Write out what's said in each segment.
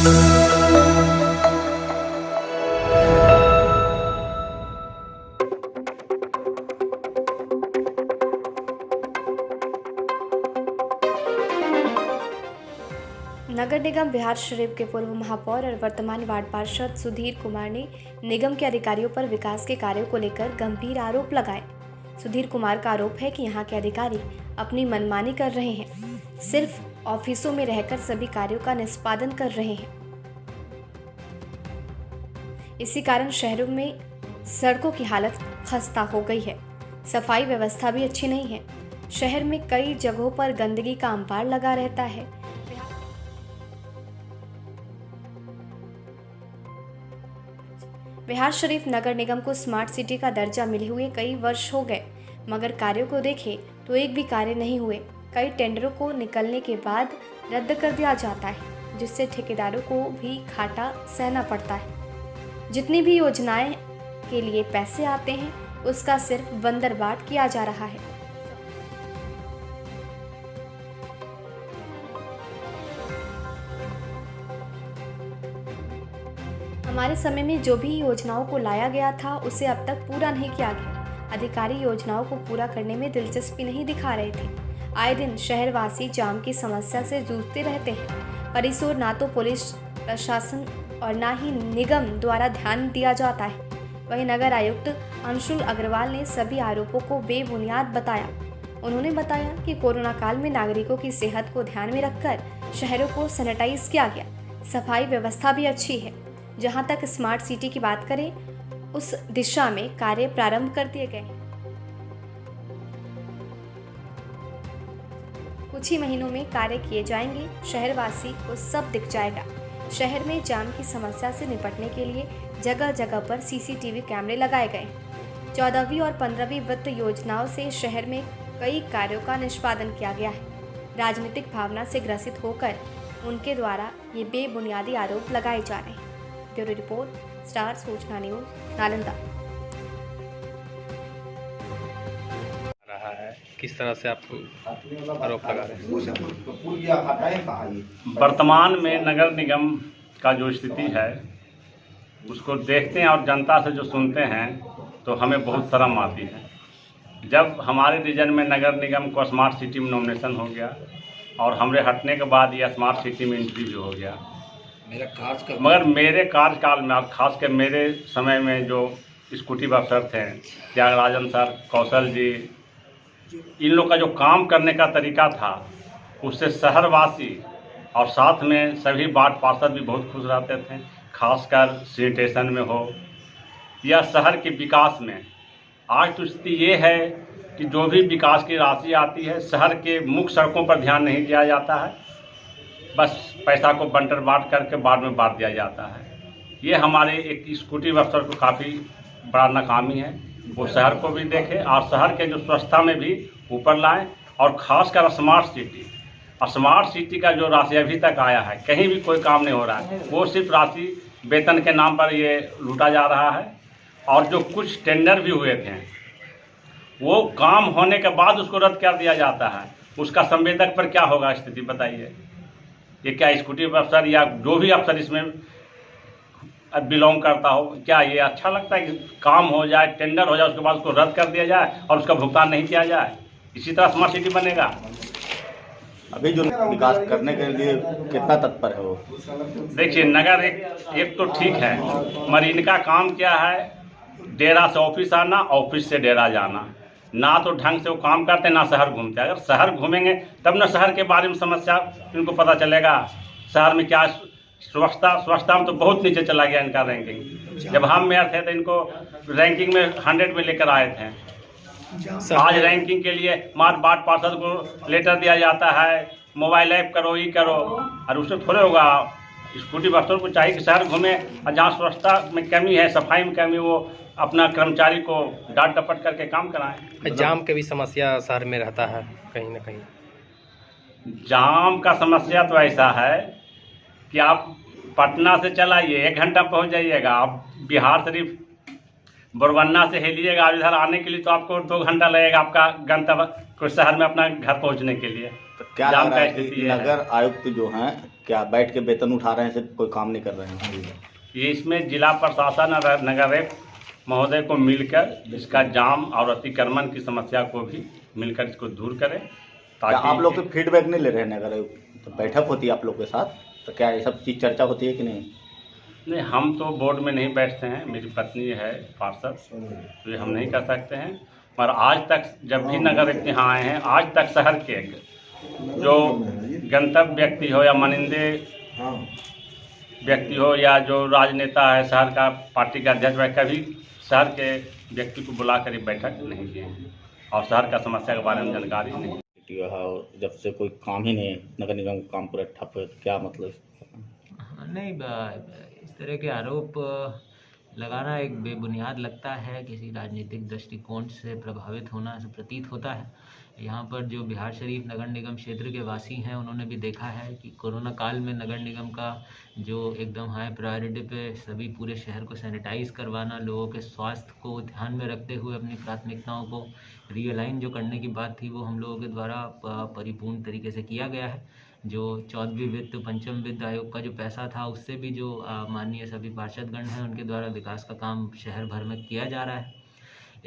नगर निगम बिहारशरीफ के पूर्व महापौर और वर्तमान वार्ड पार्षद सुधीर कुमार ने निगम के अधिकारियों पर विकास के कार्यों को लेकर गंभीर आरोप लगाए। सुधीर कुमार का आरोप है कि यहां के अधिकारी अपनी मनमानी कर रहे हैं, सिर्फ ऑफिसों में रहकर सभी कार्यों का निष्पादन कर रहे हैं। इसी कारण शहरों में सड़कों की हालत खस्ता हो गई है, सफाई व्यवस्था भी अच्छी नहीं है। शहर में कई जगहों पर गंदगी का अंबार लगा रहता है। बिहारशरीफ नगर निगम को स्मार्ट सिटी का दर्जा मिले हुए कई वर्ष हो गए, मगर कार्यों को देखें तो एक भी कार्य नहीं हुए। कई टेंडरों को निकलने के बाद रद्द कर दिया जाता है, जिससे ठेकेदारों को भी घाटा सहना पड़ता है। जितनी भी योजनाएं के लिए पैसे आते हैं, उसका सिर्फ बंदरबाट किया जा रहा है। हमारे समय में जो भी योजनाओं को लाया गया था, उसे अब तक पूरा नहीं किया गया। अधिकारी योजनाओं को पूरा करने में दिलचस्पी नहीं दिखा रहे थे। आए दिन शहरवासी जाम की समस्या से जूझते रहते हैं। पर इस ओर ना तो पुलिस प्रशासन और ना ही निगम द्वारा ध्यान दिया जाता है। वहीं नगर आयुक्त अंशुल अग्रवाल ने सभी आरोपों को बेबुनियाद बताया। उन्होंने बताया कि कोरोना काल में नागरिकों की सेहत को ध्यान में रखकर शहरों को सैनिटाइज किया गया। सफाई व्यवस्था भी अच्छी है। जहां तक स्मार्ट सिटी की बात करें, उस दिशा में कार्य प्रारंभ कर दिए गए हैं। कुछ ही महीनों में कार्य किए जाएंगे। शहरवासी को सब दिख जाएगा। शहर में जाम की समस्या से निपटने के लिए जगह जगह पर सीसीटीवी कैमरे लगाए गए। 14वीं और 15वीं वित्त योजनाओं से शहर में कई कार्यों का निष्पादन किया गया है। राजनीतिक भावना से ग्रसित होकर उनके द्वारा ये बेबुनियादी आरोप लगाए जा रहे हैं। ब्यूरो रिपोर्ट, स्टार सूचना न्यूज, नालंदा। रहा है किस तरह से आपको आरोप लगा रहे हैं? वर्तमान में नगर निगम का जो स्थिति है, उसको देखते हैं और जनता से जो सुनते हैं तो हमें बहुत शर्म आती है। जब हमारे रीजन में नगर निगम को स्मार्ट सिटी में नॉमिनेशन हो गया और हमरे हटने के बाद ये स्मार्ट सिटी में एंट्री भी हो गया, मगर मेरे कार्यकाल में, खासकर मेरे समय में जो स्कूटी अफसर थे, त्यागराजन सर, कौशल जी, इन लोग का जो काम करने का तरीका था, उससे शहरवासी और साथ में सभी वार्ड पार्षद भी बहुत खुश रहते थे। खासकर सैनिटेशन में हो या शहर के विकास में। आज तो स्थिति ये है कि जो भी विकास की राशि आती है, शहर के मुख्य सड़कों पर ध्यान नहीं दिया जाता है। बस पैसा को बंटर बांट करके बाद में बांट दिया जाता है। ये हमारे एक स्कूटी अफसर को काफ़ी बड़ा नाकामी है। वो शहर को भी देखे और शहर के जो स्वच्छता में भी ऊपर लाएं, और ख़ासकर स्मार्ट सिटी का जो राशि अभी तक आया है, कहीं भी कोई काम नहीं हो रहा है। वो सिर्फ राशि वेतन के नाम पर ये लूटा जा रहा है। और जो कुछ टेंडर भी हुए थे, वो काम होने के बाद उसको रद्द कर दिया जाता है। उसका संवेदक पर क्या होगा स्थिति बताइए? ये क्या स्कूटी अफसर या जो भी अफसर इसमें बिलोंग करता हो, क्या ये अच्छा लगता है कि काम हो जाए, टेंडर हो जाए, उसके बाद उसको रद्द कर दिया जाए और उसका भुगतान नहीं किया जाए? इसी तरह स्मार्ट सिटी बनेगा। अभी जो विकास करने के लिए कितना तत्पर है वो? देखिए, नगर एक तो ठीक है, मगर इनका काम क्या है? डेरा से ऑफिस आना, ऑफिस से डेरा जाना। ना तो ढंग से वो काम करते, ना शहर घूमते। अगर शहर घूमेंगे तब ना शहर के बारे में समस्या इनको पता चलेगा। शहर में क्या स्वच्छता में तो बहुत नीचे चला गया इनका रैंकिंग। जब हम मेयर थे तो इनको रैंकिंग में 100 में लेकर आए थे। आज रैंकिंग के लिए वार्ड पार्षद को लेटर दिया जाता है, मोबाइल ऐप करो, ये करो, और उससे थोड़े होगा। स्कूटी अफसर को चाहिए कि शहर घूमे, और जहाँ स्वच्छता में कमी है, सफाई में कमी, वो अपना कर्मचारी को डांट डपट करके काम कराएं। जाम की भी समस्या शहर में रहता है कहीं ना कहीं। जाम का समस्या तो ऐसा है कि आप पटना से चलाइए 1 घंटा पहुंच जाइएगा। आप बिहारशरीफ बरवन्ना से हेलिएगा, इधर आने के लिए तो आपको 2 घंटा लगेगा आपका गंतव्य को शहर में अपना घर पहुंचने के लिए। तो क्या लग रहा है कि नगर आयुक्त जो हैं क्या बैठ के वेतन उठा रहे हैं, सिर्फ कोई काम नहीं कर रहे हैं? ये इसमें जिला प्रशासन और नगर महोदय को मिलकर इसका जाम और अतिक्रमण की समस्या को भी मिलकर इसको दूर करें, क्या ताकि आप लोग फीडबैक नहीं ले रहे हैं? अगर तो बैठक होती है आप लोग के साथ, तो क्या ये सब चीज़ चर्चा होती है कि नहीं? नहीं, हम तो बोर्ड में नहीं बैठते हैं, मेरी पत्नी है पार्षद, तो ये हम नहीं कर सकते हैं। पर आज तक जब भी नगर यहाँ आए हैं, आज तक शहर के जो गंतव्य व्यक्ति हो या मानिंदे व्यक्ति हो या जो राजनेता है शहर का, पार्टी का अध्यक्ष है, कभी शहर के व्यक्ति को बुलाकर बैठक नहीं किए हैं और शहर का समस्या के बारे में जानकारी नहीं। और जब से कोई काम ही नहीं है, नगर निगम का काम पूरा ठप है, तो क्या मतलब? नहीं, इस तरह के आरोप लगाना एक बेबुनियाद लगता है, किसी राजनीतिक दृष्टिकोण से प्रभावित होना से प्रतीत होता है। यहाँ पर जो बिहार शरीफ नगर निगम क्षेत्र के वासी हैं, उन्होंने भी देखा है कि कोरोना काल में नगर निगम का जो एकदम हाई प्रायोरिटी पे सभी पूरे शहर को सैनिटाइज करवाना, लोगों के स्वास्थ्य को ध्यान में रखते हुए अपनी प्राथमिकताओं को रियलाइन जो करने की बात थी, वो हम लोगों के द्वारा परिपूर्ण तरीके से किया गया है। जो 14वीं वित्त पंचम वित्त आयोग का जो पैसा था, उससे भी जो माननीय सभी पार्षदगण हैं, उनके द्वारा विकास का काम शहर भर में किया जा रहा है।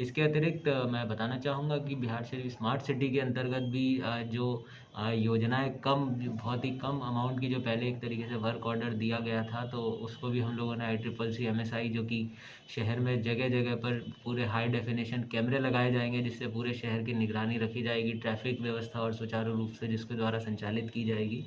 इसके अतिरिक्त मैं बताना चाहूँगा कि बिहार शरीफ स्मार्ट सिटी के अंतर्गत भी जो योजनाएं बहुत ही कम अमाउंट की जो पहले एक तरीके से वर्क ऑर्डर दिया गया था, तो उसको भी हम लोगों ने ICCC MSI, जो कि शहर में जगह जगह पर पूरे हाई डेफिनेशन कैमरे लगाए जाएंगे, जिससे पूरे शहर की निगरानी रखी जाएगी, ट्रैफिक व्यवस्था और सुचारू रूप से जिसके द्वारा संचालित की जाएगी,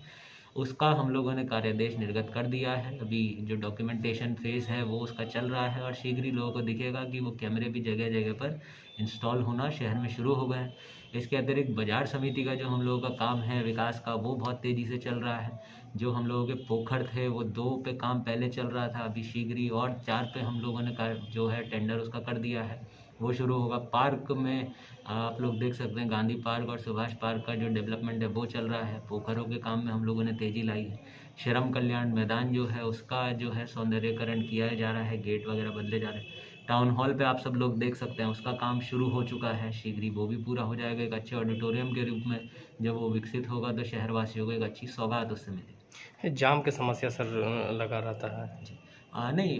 उसका हम लोगों ने कार्यादेश निर्गत कर दिया है। अभी जो डॉक्यूमेंटेशन फेज़ है वो उसका चल रहा है और शीघ्र ही लोगों को दिखेगा कि वो कैमरे भी जगह जगह पर इंस्टॉल होना शहर में शुरू हो गए हैं। इसके अतिरिक्त बाजार समिति का जो हम लोगों का काम है विकास का, वो बहुत तेज़ी से चल रहा है। जो हम लोगों के पोखर थे, वो 2 पे काम पहले चल रहा था, अभी शीघ्र ही और 4 पे हम लोगों ने जो है टेंडर उसका कर दिया है, वो शुरू होगा। पार्क में आप लोग देख सकते हैं, गांधी पार्क और सुभाष पार्क का जो डेवलपमेंट है वो चल रहा है। पोखरों के काम में हम लोगों ने तेज़ी लाई है। श्रम कल्याण मैदान जो है उसका जो है सौंदर्यीकरण किया जा रहा है, गेट वगैरह बदले जा रहे हैं। टाउन हॉल पे आप सब लोग देख सकते हैं, उसका काम शुरू हो चुका है, शीघ्र ही वो भी पूरा हो जाएगा। एक अच्छे ऑडिटोरियम के रूप में जब वो विकसित होगा तो शहरवासियों को एक अच्छी सौगात उससे मिलेगी। जाम की समस्या सर लगा रहता है। नहीं,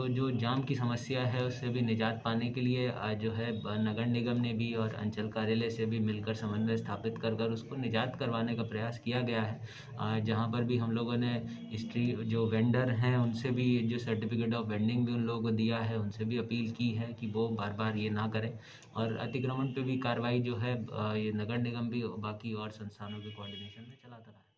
जो जाम की समस्या है उससे भी निजात पाने के लिए जो है नगर निगम ने भी और अंचल कार्यालय से भी मिलकर समन्वय स्थापित कर उसको निजात करवाने का प्रयास किया गया है। जहाँ पर भी हम लोगों ने स्ट्रीट जो वेंडर हैं उनसे भी जो सर्टिफिकेट ऑफ वेंडिंग भी उन लोगों को दिया है, उनसे भी अपील की है कि वो बार बार ये ना करें। और अतिक्रमण पे भी कार्रवाई जो है ये नगर निगम भी बाकी और संस्थानों के कोऑर्डिनेशन में चलाता रहा है।